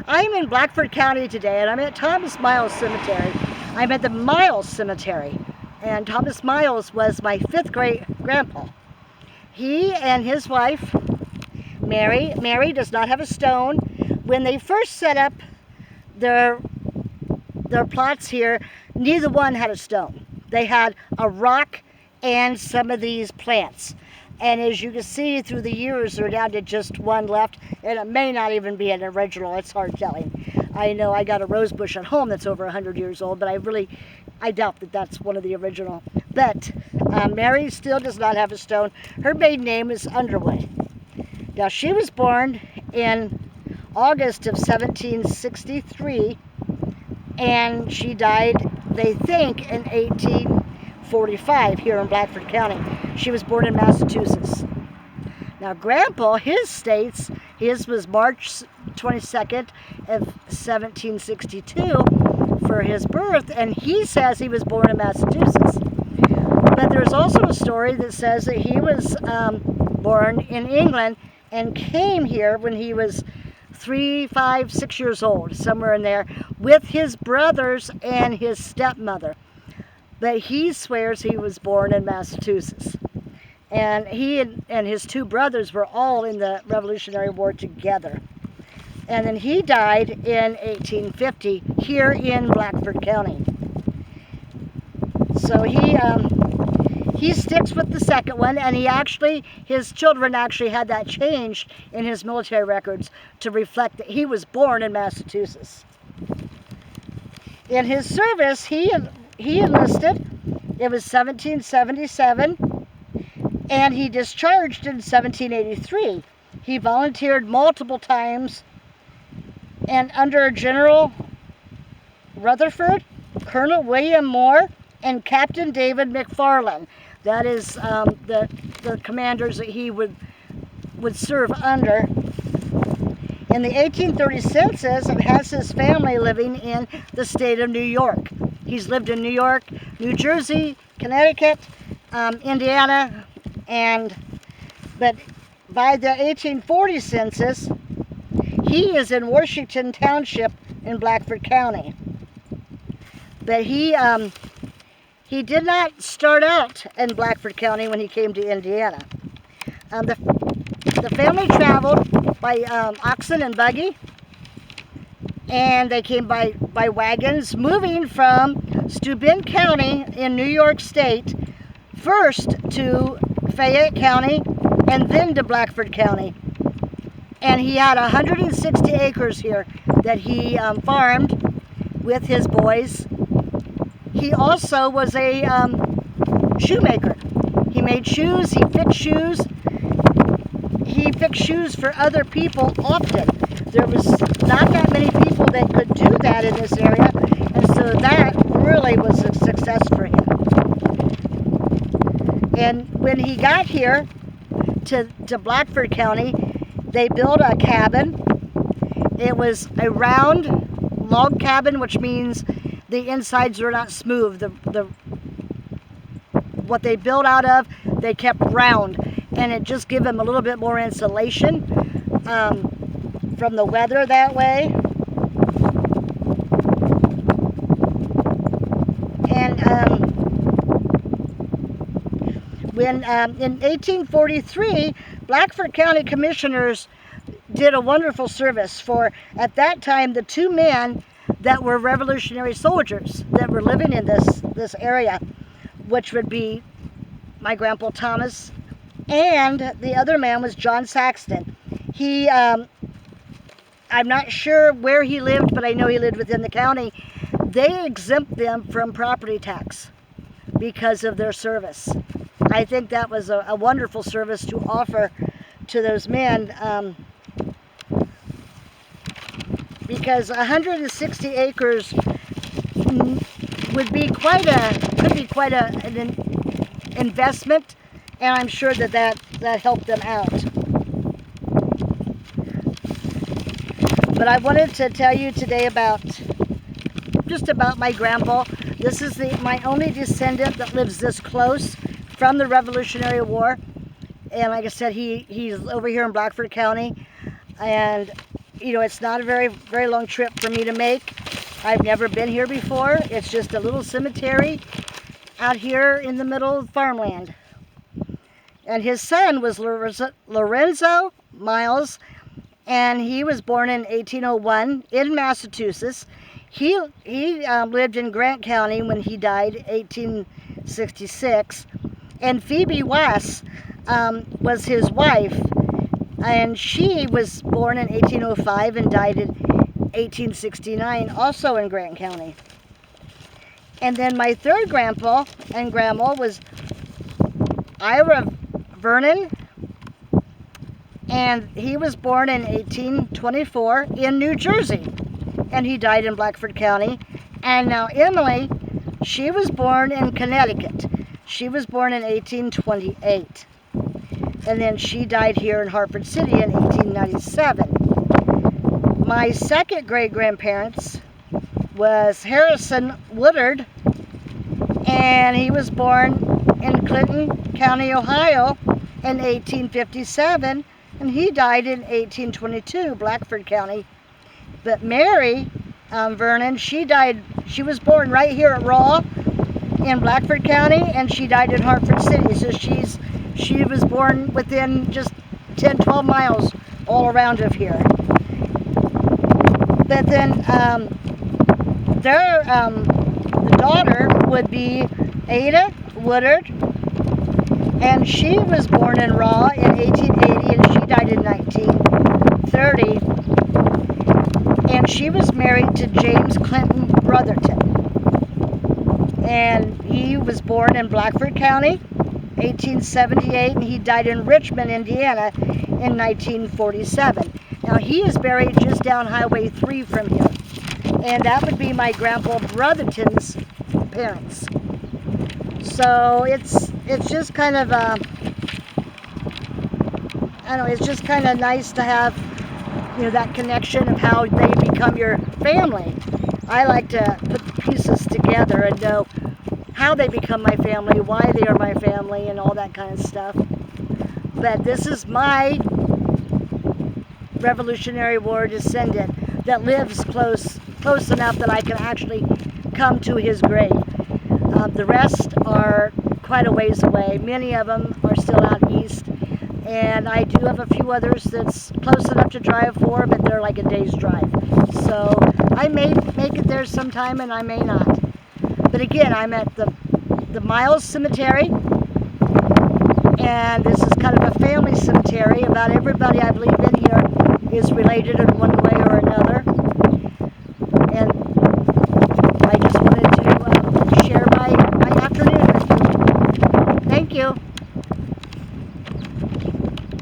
I'm in Blackford County today, and I'm at Thomas Miles Cemetery. I'm at the Miles Cemetery, and Thomas Miles was my fifth great grandpa. He and his wife, Mary does not have a stone. When they first set up their plots here, neither one had a stone. They had a rock and some of these plants. And as you can see, through the years, they're down to just one left, and it may not even be an original. It's hard telling. I know I got a rose bush at home that's over 100 years old, but I doubt that that's one of the original. But Mary still does not have a stone. Her maiden name is Underwood. Now, she was born in August of 1763, and she died, they think, in 1845 here in Blackford County. She was born in Massachusetts. Now, Grandpa, his was March 22nd of 1762 for his birth, and he says he was born in Massachusetts. But there's also a story that says that he was born in England and came here when he was 3, 5, 6 years old, somewhere in there, with his brothers and his stepmother. But he swears he was born in Massachusetts. And he and his two brothers were all in the Revolutionary War together. And then he died in 1850 here in Blackford County. So he sticks with the second one, and his children actually had that changed in his military records to reflect that he was born in Massachusetts. In his service, he enlisted. It was 1777, and he discharged in 1783. He volunteered multiple times, and under General Rutherford, Colonel William Moore, and Captain David McFarland. That is the commanders that he would serve under. In the 1830 census, it has his family living in the state of New York. He's lived in New York, New Jersey, Connecticut, Indiana, but by the 1840 census, he is in Washington Township in Blackford County. But he did not start out in Blackford County when he came to Indiana. The family traveled by oxen and buggy, and they came by wagons, moving from Steuben County in New York State, first to Fayette County, and then to Blackford County. And he had 160 acres here that he farmed with his boys. He also was a shoemaker. He made shoes, he fixed shoes. He fixed shoes for other people often. There was not that many people that could do that in this area, and so that really was a success for him. And when he got here to Blackford County, they built a cabin. It was a round log cabin, which means the insides were not smooth. What they built out of, they kept round, and it just gave them a little bit more insulation from the weather that way. And when in 1843, Blackford County commissioners did a wonderful service for, at that time, the two men that were Revolutionary soldiers that were living in this area, which would be my Grandpa Thomas, and the other man was John Saxton. He, I'm not sure where he lived, but I know he lived within the county. They exempt them from property tax because of their service. I think that was a wonderful service to offer to those men, because 160 acres could be quite an investment, and I'm sure that helped them out. But I wanted to tell you today about my grandpa. This is my only descendant that lives this close from the Revolutionary War, and like I said, he's over here in Blackford County, and you know, it's not a very long trip for me to make. I've never been here before. It's just a little cemetery out here in the middle of farmland. And his son was Lorenzo Miles, and he was born in 1801 in Massachusetts. He lived in Grant County when he died, 1866. And Phoebe Wass was his wife, and she was born in 1805 and died in 1869, also in Grant County. And then my third grandpa and grandma was Ira Vernon, and he was born in 1824 in New Jersey, and he died in Blackford County. And now Emily, she was born in Connecticut. She was born in 1828, and then she died here in Hartford City in 1897. My second great-grandparents was Harrison Woodard, and he was born in Clinton County, Ohio in 1857, and he died in 1822, Blackford County. But Mary Vernon, she was born right here at Raw in Blackford County, and she died in Hartford City. So she was born within just 10-12 miles all around of here. But then the daughter would be Ada Woodard, and she was born in Raw in 1880, and she died in 1930. And she was married to James Clinton Brotherton, and he was born in Blackford County, 1878, and he died in Richmond, Indiana, in 1947. Now he is buried just down Highway 3 from here, and that would be my Grandpa Brotherton's parents. So it's just kind of I don't know, it's just kind of nice to have, you know, that connection of how they become your family. I like to put the pieces together and know how they become my family, why they are my family, and all that kind of stuff. But this is my Revolutionary War descendant that lives close enough that I can actually come to his grave. The rest are quite a ways away. Many of them are still out east, and I do have a few others that's close enough to drive for, but they're like a day's drive. So I may make it there sometime, and I may not. But again, I'm at the Miles Cemetery, and this is kind of a family cemetery. About everybody I believe in here is related in one way or another. And I just wanted to share my afternoon with you. Thank you.